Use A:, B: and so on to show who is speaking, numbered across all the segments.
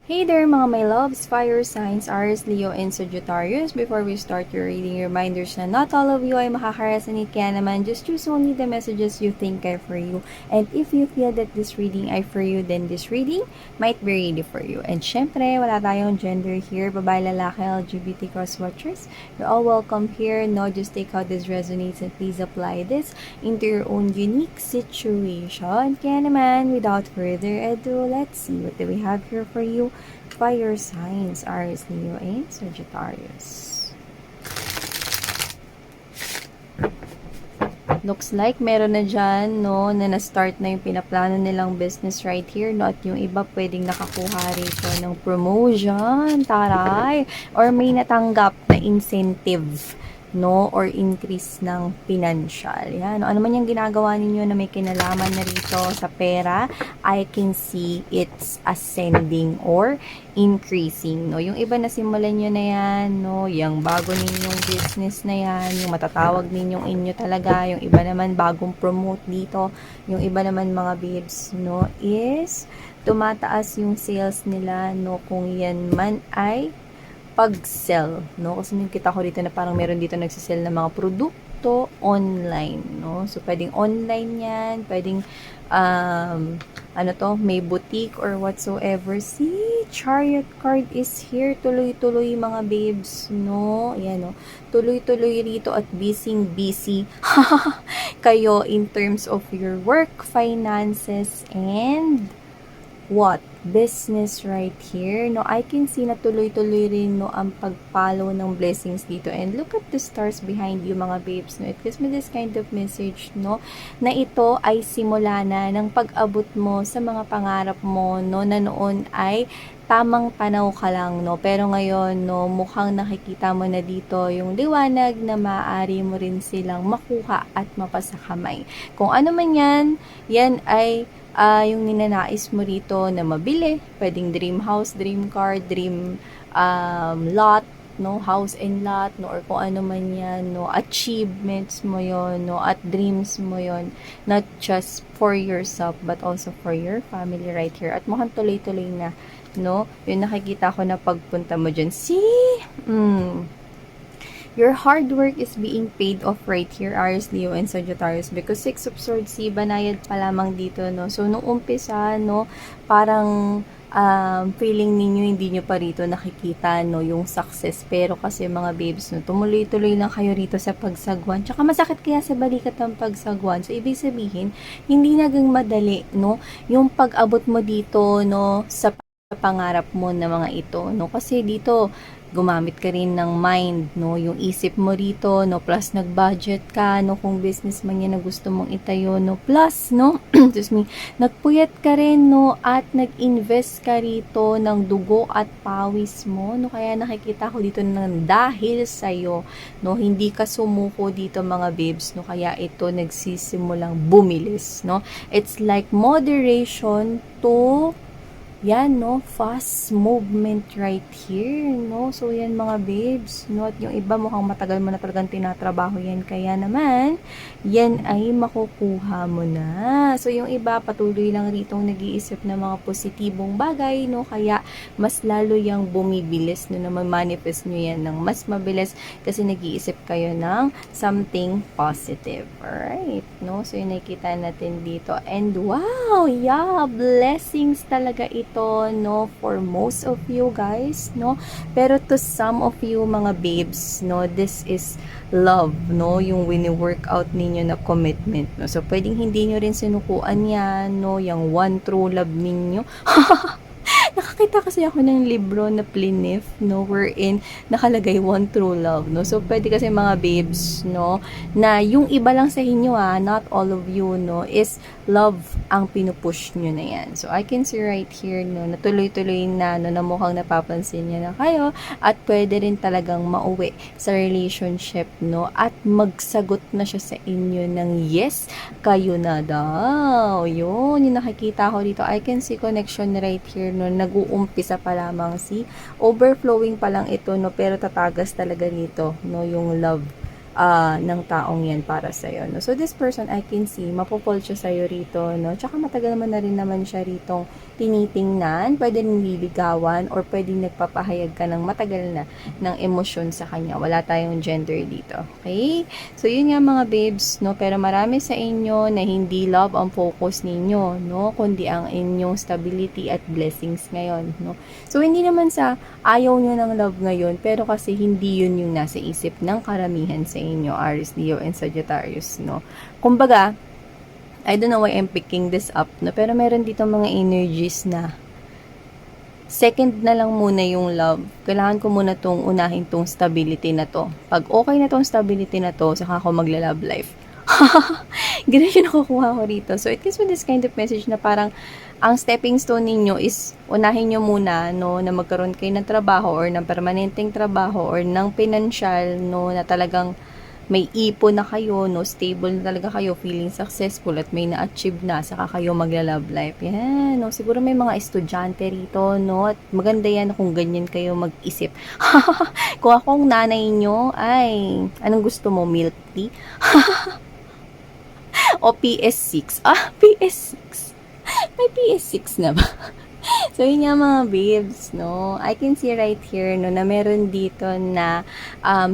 A: Hey there mga my loves, fire signs, Aries, Leo, and Sagittarius. Before we start your reading, reminders na not all of you ay makaka-resonate, kaya naman just choose only the messages you think are for you. And if you feel that this reading ay for you, then this reading might be really for you. And syempre, wala tayong gender here, babae, lalaki, LGBT cross watchers. You're all welcome here. No, just take how this resonates and please apply this into your own unique situation. Kaya naman, without further ado, let's see what do we have here for you. Fire signs, Aries, Leo, and Sagittarius. Looks like meron na dyan, no, na na-start na yung pinaplano nilang business right here, no, at yung iba pwedeng nakakuha rito ng promotion, taray, or may natanggap na incentive, no, or increase ng financial. Yan, ano man yung ginagawa ninyo na may kinalaman na rito sa pera, I can see it's ascending or increasing, no. Yung iba na simulan nyo na yan, no, yung bago ninyong business na yan, yung matatawag ninyong inyo talaga, yung iba naman bagong promote dito, yung iba naman mga babes, no, is tumataas yung sales nila, no, kung yan man ay pag-sell, no? Kasi nakita ko dito na parang meron dito nagsisell ng mga produkto online, no? So, pwedeng online yan, pwedeng, ano to, may boutique or whatsoever. See, Chariot card is here. Tuloy-tuloy mga babes, no? Ayan, no? Tuloy-tuloy rito at busy kayo in terms of your work, finances, and what? Business right here. No, I can see na tuloy-tuloy rin, no, ang pag-follow ng blessings dito. And look at the stars behind you, mga babes, no. It gives me this kind of message, no, na ito ay simula na ng pag-abot mo sa mga pangarap mo, no, na noon ay tamang panaw ka lang, no. Pero ngayon, no, mukhang nakikita mo na dito yung liwanag na maaari mo rin silang makuha at mapasakamay. Kung ano man yan ay yung ninanais mo rito na mabili. Pwedeng dream house, dream car, dream lot, no, house and lot, no, or kung ano man yan, no, achievements mo yon, no, at dreams mo yon, not just for yourself, but also for your family right here. At mukhang tuloy-tuloy na, no, yung nakikita ko na pagpunta mo dyan. See? Your hard work is being paid off right here, Aries, Leo, and Sagittarius. Because 6 of Swords, banayad pa lamang dito, no. So, nung umpisa, no, parang feeling ninyo hindi nyo pa rito nakikita, no, yung success. Pero kasi mga babes, no, tumuloy-tuloy lang kayo rito sa pagsagwan. Tsaka masakit kaya sa balikat ng pagsagwan. So, ibig sabihin, hindi nagang madali, no, yung pag-abot mo dito, no, sa pangarap mo na mga ito, no, kasi dito gumamit ka rin ng mind, no, yung isip mo rito, no, plus nag-budget ka, no, kung business man yan na gusto mong itayo, no, plus, no, excuse me, nagpuyat ka rin, no, at nag-invest ka rito ng dugo at pawis mo, no, kaya nakikita ko dito ng dahil sa'yo, no, hindi ka sumuko dito mga babes, no, kaya ito nagsisimulang bumilis, no, it's like moderation to yan, no, fast movement right here, no, so yan mga babes, no, at yung iba mukhang matagal mo na talagang tinatrabaho yan, kaya naman, yan ay makukuha mo na. So yung iba patuloy lang rito nag-iisip ng mga positibong bagay, no, kaya mas lalo yung bumibilis, no, na ma-manifest nyo yan ng mas mabilis kasi nag-iisip kayo ng something positive, alright, no, so yung nakikita natin dito, and wow, yeah, blessings talaga ito, no, for most of you guys, no, pero to some of you mga babes, no, this is love, no, yung wini-workout ninyo na commitment, no, so pwedeng hindi nyo rin sinukuan yan, no, yung one true love ninyo. Nakakita kasi ako ng libro na Plinif, no, wherein nakalagay one true love, no. So, pwede kasi mga babes, no, na yung iba lang sa inyo, not all of you, no, is love ang pinupush nyo na yan. So, I can see right here, no, na tuloy-tuloy na, no, na mukhang napapansin nyo na kayo at pwede rin talagang mauwi sa relationship, no, at magsagot na siya sa inyo ng yes, kayo na daw. Yun, yung nakikita ko dito. I can see connection right here, no, nag-uumpisa pa lamang, see, overflowing pa lang ito, no, pero tatagas talaga nito, no, yung love ng taong yan para sa'yo, no? So, this person, I can see, mapupol siya sa'yo rito, no? Tsaka matagal naman siya ritong tinitingnan, pwede nililigawan, or pwede nagpapahayag ka ng matagal na ng emosyon sa kanya. Wala tayong gender dito, okay? So, yun nga mga babes, no? Pero marami sa inyo na hindi love ang focus ninyo, no? Kundi ang inyong stability at blessings ngayon, no? So, hindi naman sa ayaw nyo ng love ngayon, pero kasi hindi yun yung nasa isip ng karamihan sa inyo, Aries, Leo, and Sagittarius, no? Kumbaga, I don't know why I'm picking this up, no? Pero meron dito mga energies na second na lang muna yung love. Kailangan ko muna tong unahin tong stability na to. Pag okay na tong stability na to, saka ako magla-love life. Ganun yung nakukuha ko rito. So, it gives me this kind of message na parang ang stepping stone ninyo is unahin nyo muna, no, na magkaroon kayo ng trabaho or ng permanenteng trabaho or ng financial, no, na talagang may ipon na kayo, no, stable na talaga kayo, feeling successful at may na-achieve na, saka kayo magla-love life. Yan, no, siguro may mga estudyante rito, no, at maganda yan kung ganyan kayo mag-isip. Kung akong nanay nyo, ay, anong gusto mo, milk tea? O PS6? PS6. May PS6 na ba? So, yun nga mga babes, no? I can see right here, no, na meron dito na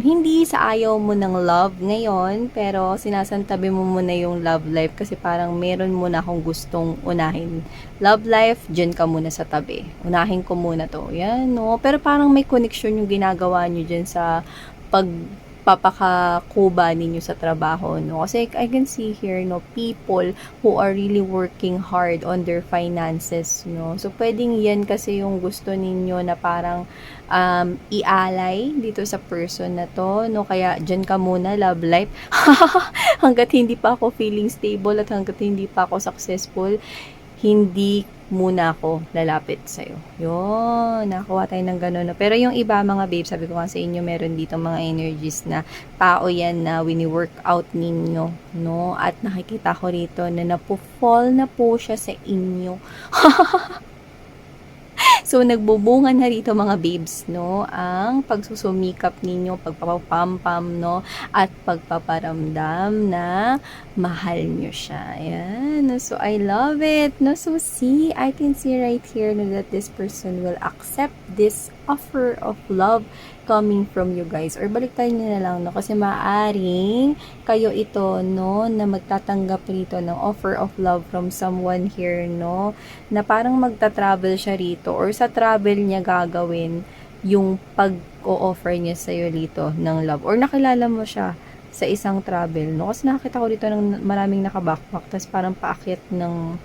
A: hindi sa ayaw mo ng love ngayon, pero sinasantabi mo muna yung love life kasi parang meron muna akong gustong unahin. Love life, dyan ka muna sa tabi. Unahin ko muna to. Yan, no? Pero parang may connection yung ginagawa nyo dyan sa papakakuba ninyo sa trabaho, no? Kasi I can see here, no, people who are really working hard on their finances, no? So, pwedeng yan kasi yung gusto ninyo na parang ialay dito sa person na to, no? Kaya, dyan ka muna, love life. Hanggat hindi pa ako feeling stable at hanggat hindi pa ako successful, hindi muna ako lalapit sa'yo. Yun, nakakuha tayo ng gano'n. No? Pero yung iba mga babe, sabi ko nga sa inyo, meron dito mga energies na tao yan na wini-work out ninyo, no? At nakikita ko rito na napo-fall na po siya sa inyo. So, nagbubunga na rito mga babes, no? Ang pagsusumikap ninyo, pagpapapampam, no? At pagpaparamdam na mahal nyo siya. Ayan. So, I love it. No? So, see, I can see right here no, that this person will accept this offer of love coming from you guys. Or baliktarin nyo na lang, no? Kasi maaring kayo ito, no? Na magtatanggap rito ng offer of love from someone here, no? Na parang magta-travel siya rito or sa travel niya gagawin yung pag-o-offer niya sa'yo rito ng love. Or nakilala mo siya sa isang travel, no? Kasi nakakita ko dito ng maraming naka-backpack tapos parang paakyat ng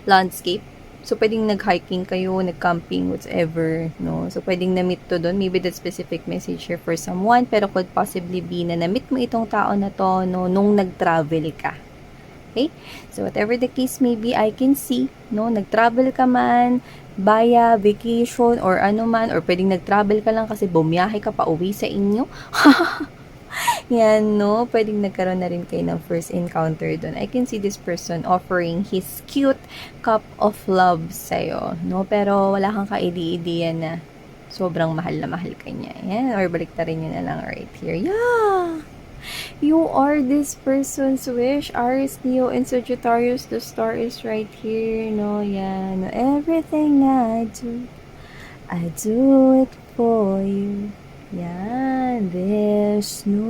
A: landscape. So, pwedeng nag-hiking kayo, nag-camping, whatever, no? So, pwedeng na-meet to doon. Maybe that specific message here for someone, pero could possibly be na na-meet mo itong tao na to, no, nung nag-travel ka. Okay? So, whatever the case may be, I can see, no, nag-travel ka man, via vacation, or ano man, or pwedeng nag-travel ka lang kasi bumiyahe ka pa uwi sa inyo. Yan, no? Pwedeng nagkaroon na rin kayo ng first encounter doon. I can see this person offering his cute cup of love sa'yo, no? Pero wala kang ka-idea na sobrang mahal na mahal ka niya. Yan, or baliktarin nyo na lang right here. Yeah! You are this person's wish. Aries, Leo, and Sagittarius. The star is right here, no? Yan. Everything I do it for you. Yan, there's no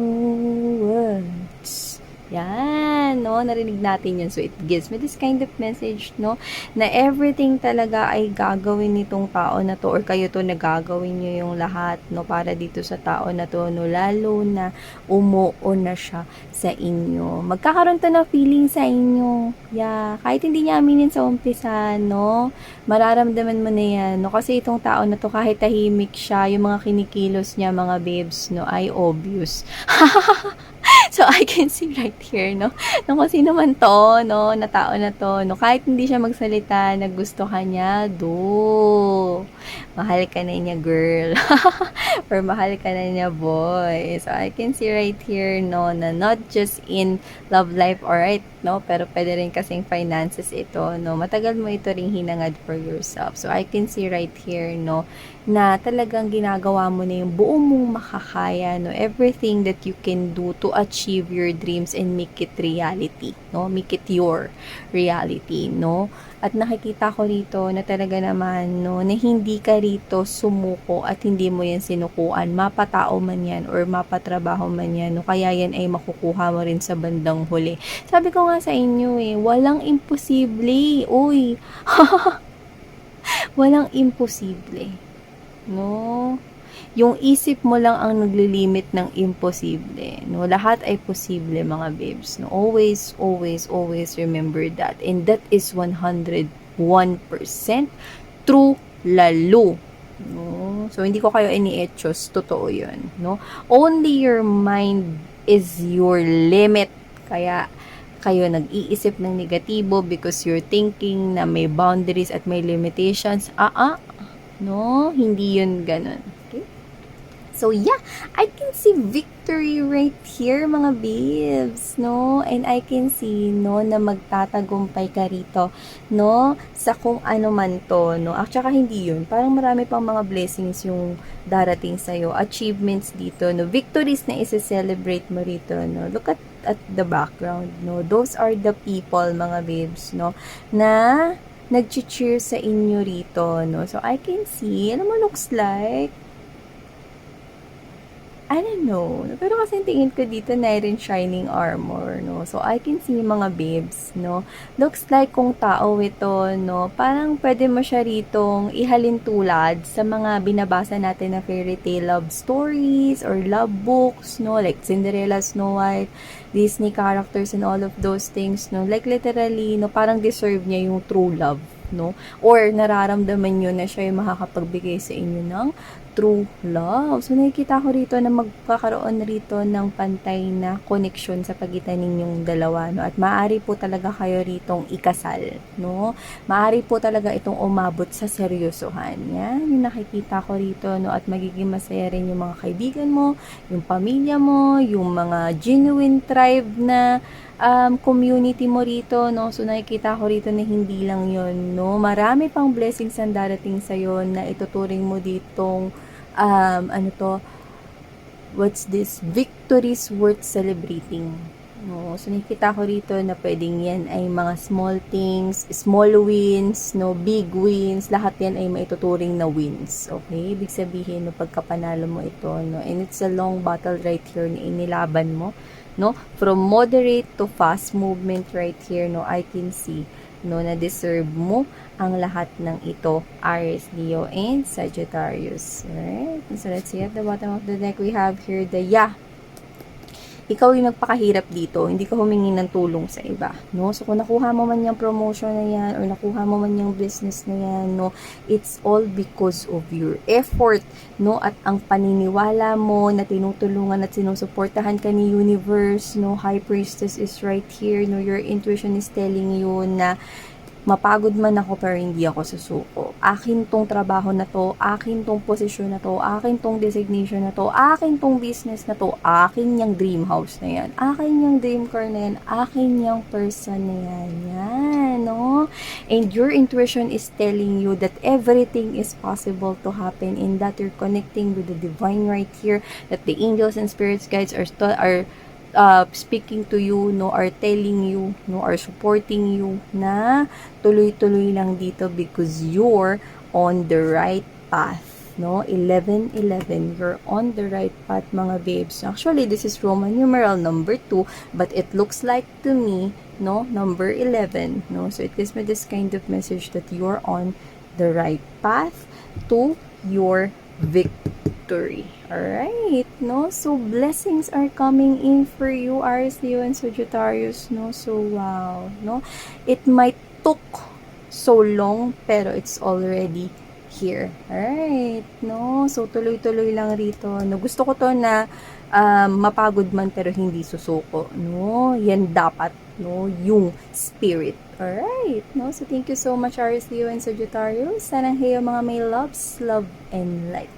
A: words. Yan, no, narinig natin yun. So, it gives me this kind of message, no, na everything talaga ay gagawin nitong tao na to or kayo to na gagawin nyo yung lahat, no, para dito sa tao na to, no, lalo na umuo na siya sa inyo. Magkakaroon to na feeling sa inyo. Yeah, kahit hindi niya aminin sa umpisa, no, mararamdaman mo na yan, no, kasi itong tao na to kahit tahimik siya, yung mga kinikilos niya, mga babes, no, ay obvious. So, I can see right here, no? No, kung sino man to, no? Na tao na to, no? Kahit hindi siya magsalita, nagusto ka niya, do. Mahal ka na niya, girl. Or mahal ka na niya, boy. So, I can see right here, no? Na not just in love life, alright? no? Pero pwede rin kasing finances ito, no? Matagal mo ito ring hinangad for yourself. So, I can see right here, no? Na talagang ginagawa mo na yung buo mong makakaya, no? Everything that you can do to achieve your dreams and make it reality, no? Make it your reality, no? At nakikita ko rito na talaga naman, no, na hindi ka rito sumuko at hindi mo yan sinukuan. Mapatao man yan or mapatrabaho man yan, no, kaya yan ay makukuha mo rin sa bandang huli. Sabi ko nga sa inyo walang imposible. Uy, walang imposible. No? Yung isip mo lang ang naglilimit ng imposible. No? Lahat ay posible, mga babes. No? Always, always, always remember that. And that is 101% true lalo. No? So, hindi ko kayo ini-etchos. Totoo yun. No? Only your mind is your limit. Kaya, kayo nag-iisip ng negatibo because you're thinking na may boundaries at may limitations. No? Hindi yun ganun. So, yeah, I can see victory right here, mga babes, no? And I can see, no, na magtatagumpay ka rito, no? Sa kung ano man to, no? Actually, hindi yun. Parang marami pang mga blessings yung darating sa'yo. Achievements dito, no? Victories na isa-celebrate mo rito, no? Look at the background, no? Those are the people, mga babes, no? Na nag-cheer sa inyo rito, no? So, I can see, ano mo looks like? I don't know. Pero kasi tingin ko dito na rin shining armor, no? So, I can see mga babes, no? Looks like kung tao ito, no? Parang pwede mo siya ritong ihalin tulad sa mga binabasa natin na fairy tale love stories or love books, no? Like Cinderella, Snow White, Disney characters and all of those things, no? Like literally, no? Parang deserve niya yung true love, no? Or nararamdaman nyo na siya yung makakapagbigay sa inyo ng true love. So, nakikita ko rito na magkakaroon rito ng pantay na connection sa pagitan ninyong dalawa, no? At maaari po talaga kayo ritong ikasal, no? Maaari po talaga itong umabot sa seryosohan. Yan, yung nakikita ko rito, no? At magiging masaya rin yung mga kaibigan mo, yung pamilya mo, yung mga genuine tribe na community mo rito, no? So, nakikita ko rito na hindi lang yon, no? Marami pang blessings ang darating sa'yo na ituturing mo ditong what's this? Victories worth celebrating. No? So, nakikita ko rito na pwedeng yan ay mga small things, small wins, no? Big wins, lahat yan ay maituturing na wins. Okay? Ibig sabihin, no, pagkapanalo mo ito, no? And it's a long battle right here na inilaban mo, no? From moderate to fast movement right here, no? I can see, no, na deserve mo ang lahat ng ito, Aries, Leo, and Sagittarius. Alright? So, let's see at the bottom of the deck, we have here the ikaw yung nagpakahirap dito, hindi ka humingi ng tulong sa iba, no? So, kung nakuha mo man yung promotion na yan, or nakuha mo man yung business na yan, no, it's all because of your effort, no? At ang paniniwala mo na tinutulungan at sinusuportahan ka ni universe, no? High Priestess is right here, no? Your intuition is telling you na mapagod man ako pero hindi ako susuko. Akin tong trabaho na to, akin tong posisyon na to, akin tong designation na to, akin tong business na to, akin yung dream house na yan, akin yung dream car na yan, akin yung person na yan. Yan, no? And your intuition is telling you that everything is possible to happen and that you're connecting with the divine right here, that the angels and spirits guides are speaking to you, no, are telling you, no, are supporting you na tuloy-tuloy lang dito because you're on the right path, no? 11-11, you're on the right path, mga babes. Actually, this is Roman numeral number 2, but it looks like to me, no, number 11, no? So, it gives me this kind of message that you're on the right path to your victory. Alright, no? So, blessings are coming in for you, Aries, Leo, and Sagittarius, no? So, wow, no? It might took so long, pero it's already here. Alright, no? So, tuloy-tuloy lang rito, no? Gusto ko to na mapagod man, pero hindi susuko, no? Yan dapat, no? Yung spirit. Alright, no? So, thank you so much, Aries, Leo, and Sagittarius. Sanang heyo mga may loves, love, and light.